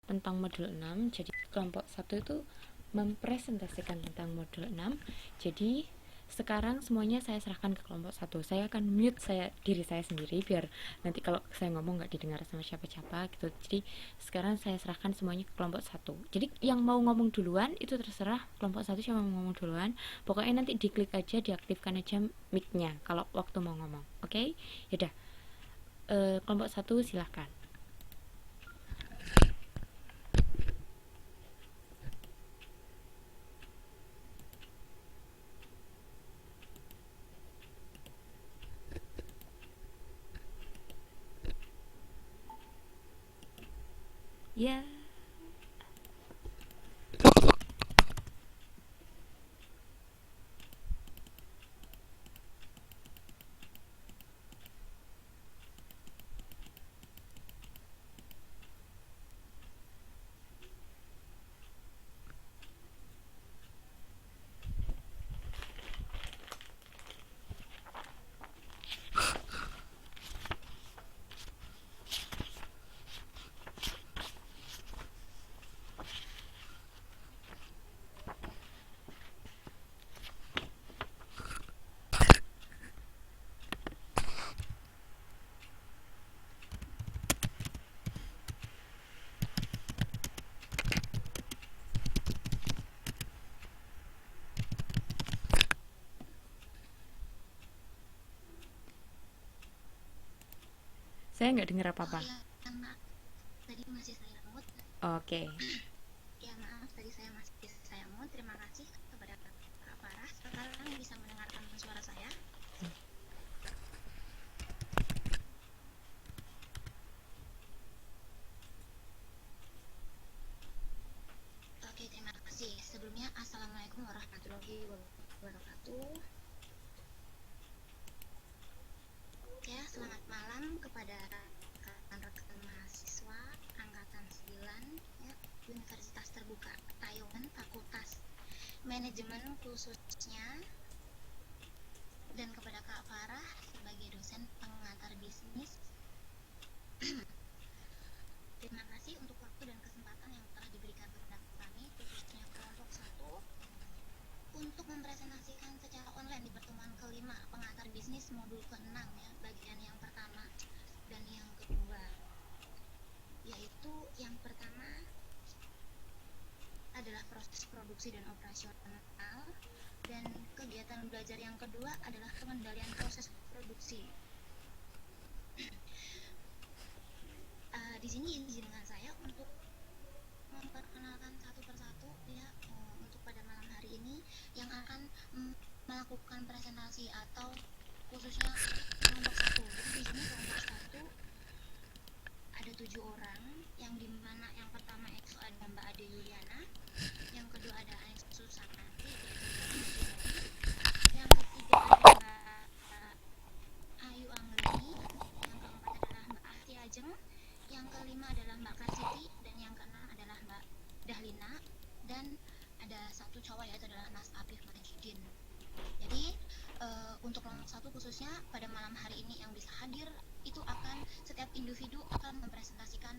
tentang modul 6. Jadi kelompok 1 itu mempresentasikan tentang modul 6. Jadi sekarang semuanya saya serahkan ke kelompok 1. Saya akan mute diri saya sendiri biar nanti kalau saya ngomong nggak didengar sama siapa-siapa gitu. Jadi sekarang saya serahkan semuanya ke kelompok 1. Jadi yang mau ngomong duluan itu terserah kelompok 1 siapa mau ngomong duluan. Pokoknya nanti diklik aja, diaktifkan aja mic-nya kalau waktu mau ngomong. Oke? Yaudah. Kelompok 1 silahkan. Ya. Saya nggak dengar apa-apa. Oh ya, maaf. Tadi masih saya mute. Oke. Ya maaf, tadi saya mute. Terima kasih kepada Kak Farah. Sekarang bisa mendengarkan suara saya. Oke, terima kasih. Sebelumnya, Assalamualaikum warahmatullahi wabarakatuh. Ya, selamat malam kepada rekan-rekan mahasiswa Angkatan 9 ya, Universitas Terbuka Taiwan, Fakultas Manajemen khususnya, dan kepada Kak Farah sebagai dosen pengantar bisnis. Terima kasih untuk waktu dan kesempatan yang telah diberikan kepada kami, khususnya kelompok 1, untuk mempresentasikan secara online di pertemuan kelima pengantar bisnis modul ke-6 ya, bagian yang pertama dan yang kedua. Yaitu yang pertama adalah proses produksi dan operasional, dan kegiatan belajar yang kedua adalah pengendalian proses produksi. Di sini izinkan saya untuk memperkenalkan satu persatu ya, untuk pada malam hari ini yang akan melakukan presentasi atau khususnya kelompok 1. Jadi di sini kelompok 1 ada 7 orang, yang dimana yang pertama itu ada Mbak Ade Yuliana, yang kedua ada Anies Susanti, yang ketiga ada Mbak Ayu Angleni, yang keempat adalah Mbak Asti Ajeng, yang kelima adalah Mbak Karsiti, dan yang keenam adalah Mbak Dahlina, dan ada satu cowok yaitu adalah Mas Afif Majidin. Jadi untuk kelompok 1 khususnya pada malam hari ini yang bisa hadir itu akan setiap individu akan mempresentasikan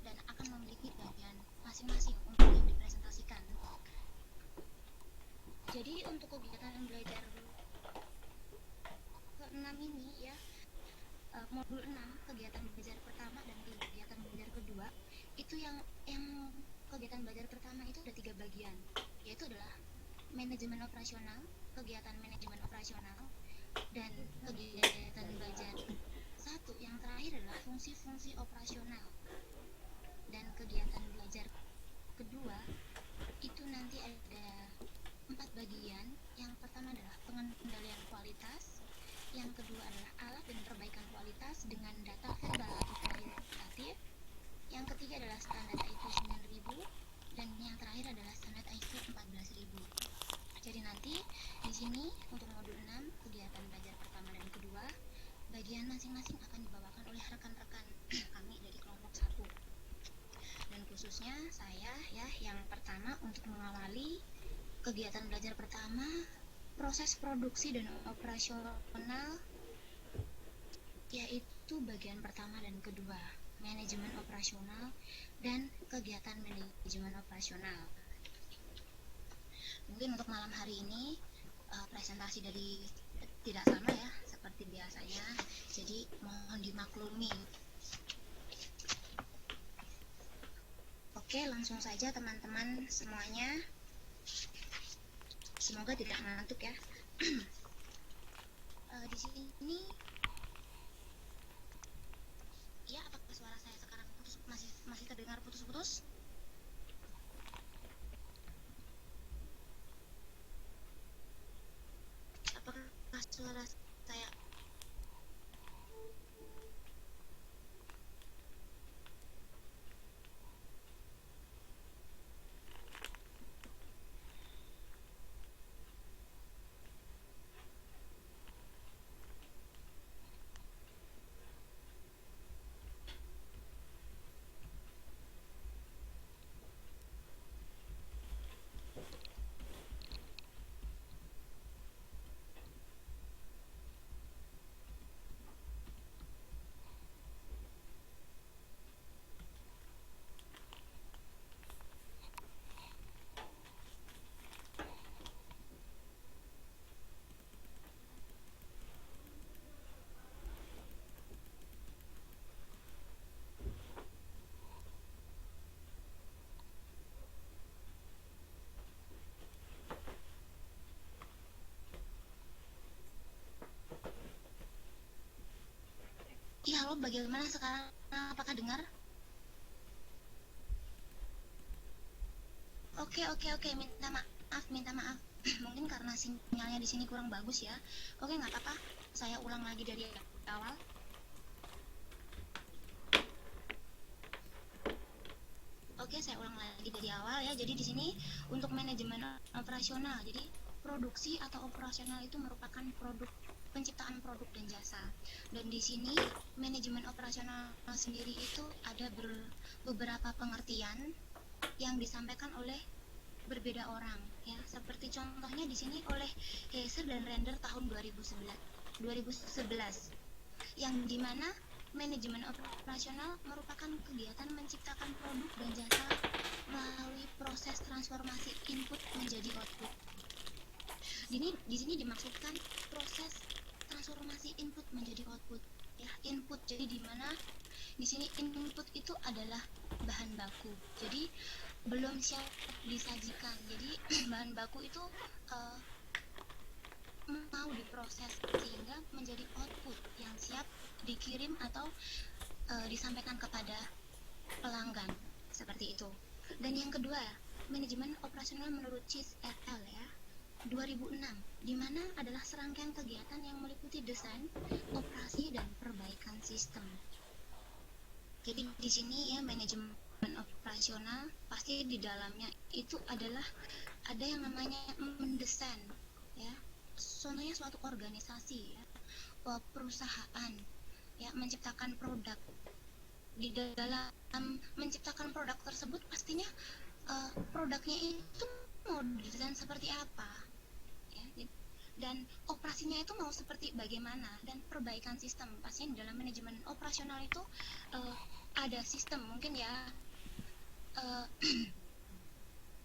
dan akan memiliki bagian masing-masing untuk yang dipresentasikan. Jadi untuk kegiatan belajar ke-6 ini ya, modul 6, kegiatan belajar pertama dan kegiatan belajar kedua, itu yang kegiatan belajar pertama itu ada 3 bagian, yaitu adalah manajemen operasional, kegiatan manajemen operasional, dan kegiatan belajar 1 yang terakhir adalah fungsi-fungsi operasional. Dan kegiatan belajar kedua itu nanti ada 4 bagian. Yang pertama adalah pengendalian kualitas, yang kedua adalah alat dan perbaikan kualitas dengan data verbal atau kualitatif, yang ketiga adalah standar ISO 9000, dan yang terakhir adalah standar ISO 14000. Jadi nanti di sini untuk modul 6 kegiatan belajar pertama dan kedua, bagian masing-masing akan dibawakan oleh rekan-rekan kami dari kelompok 1. Dan khususnya saya ya, yang pertama untuk mengawali kegiatan belajar pertama, proses produksi dan operasional, yaitu bagian pertama dan kedua, manajemen operasional, dan kegiatan manajemen operasional. Mungkin untuk malam hari ini presentasi dari tidak sama ya seperti biasanya, jadi mohon dimaklumi. Oke, langsung saja teman-teman semuanya. Semoga tidak ngantuk ya. Di sini ya, apakah suara saya sekarang masih terdengar putus-putus? Apakah suara saya iya, halo, bagaimana sekarang? Apakah dengar? Oke, minta maaf. Mungkin karena sinyalnya di sini kurang bagus ya. Oke, nggak apa-apa. Saya ulang lagi dari awal. Oke, saya ulang lagi dari awal ya. Jadi di sini untuk manajemen operasional. Jadi produksi atau operasional itu merupakan penciptaan produk dan jasa. Dan di sini manajemen operasional sendiri itu ada beberapa pengertian yang disampaikan oleh berbeda orang ya. Seperti contohnya di sini oleh Heiser dan Render tahun 2011 yang dimana manajemen operasional merupakan kegiatan menciptakan produk dan jasa melalui proses transformasi input menjadi output. Di sini dimaksudkan proses transformasi input menjadi output ya. Input, jadi dimana di sini input itu adalah bahan baku, jadi belum siap disajikan. Jadi bahan baku itu mau diproses sehingga menjadi output yang siap dikirim atau disampaikan kepada pelanggan, seperti itu. Dan yang kedua, manajemen operasional menurut Cheese et al. Ya, 2006, di mana adalah serangkaian kegiatan yang meliputi desain, operasi, dan perbaikan sistem. Jadi di sini ya, manajemen operasional pasti di dalamnya itu adalah ada yang namanya mendesain ya. Contohnya suatu organisasi ya, perusahaan ya, menciptakan produk. Di dalam menciptakan produk tersebut pastinya produknya itu mau didesain seperti apa ya, dan operasinya itu mau seperti bagaimana, dan perbaikan sistem. Pastinya di dalam manajemen operasional itu ada sistem mungkin ya,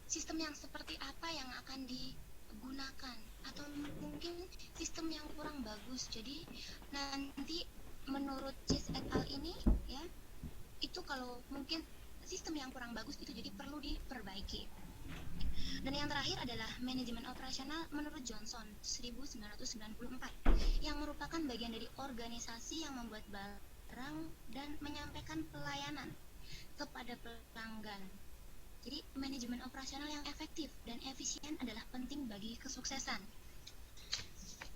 sistem yang seperti apa yang akan digunakan, atau mungkin sistem yang kurang bagus. Jadi nanti menurut Cheese et al. Ini ya, itu kalau mungkin sistem yang kurang bagus itu jadi perlu diperbaiki. Dan yang terakhir adalah manajemen operasional menurut Johnson 1994 yang merupakan bagian dari organisasi yang membuat barang dan menyampaikan pelayanan kepada pelanggan. Jadi manajemen operasional yang efektif dan efisien adalah penting bagi kesuksesan.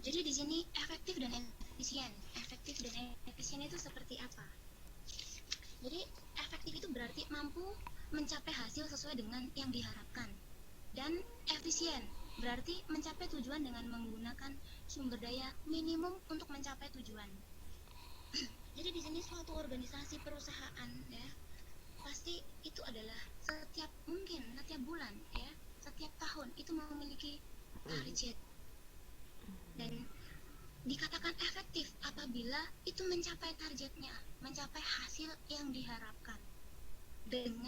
Jadi di sini efektif dan efisien itu seperti apa? Jadi efektif itu berarti mampu mencapai hasil sesuai dengan yang diharapkan, dan efisien berarti mencapai tujuan dengan menggunakan sumber daya minimum untuk mencapai tujuan. Jadi di sini suatu organisasi perusahaan ya, pasti itu adalah setiap bulan ya, setiap tahun itu memiliki target, dan dikatakan efektif apabila itu mencapai targetnya, mencapai hasil yang diharapkan dengan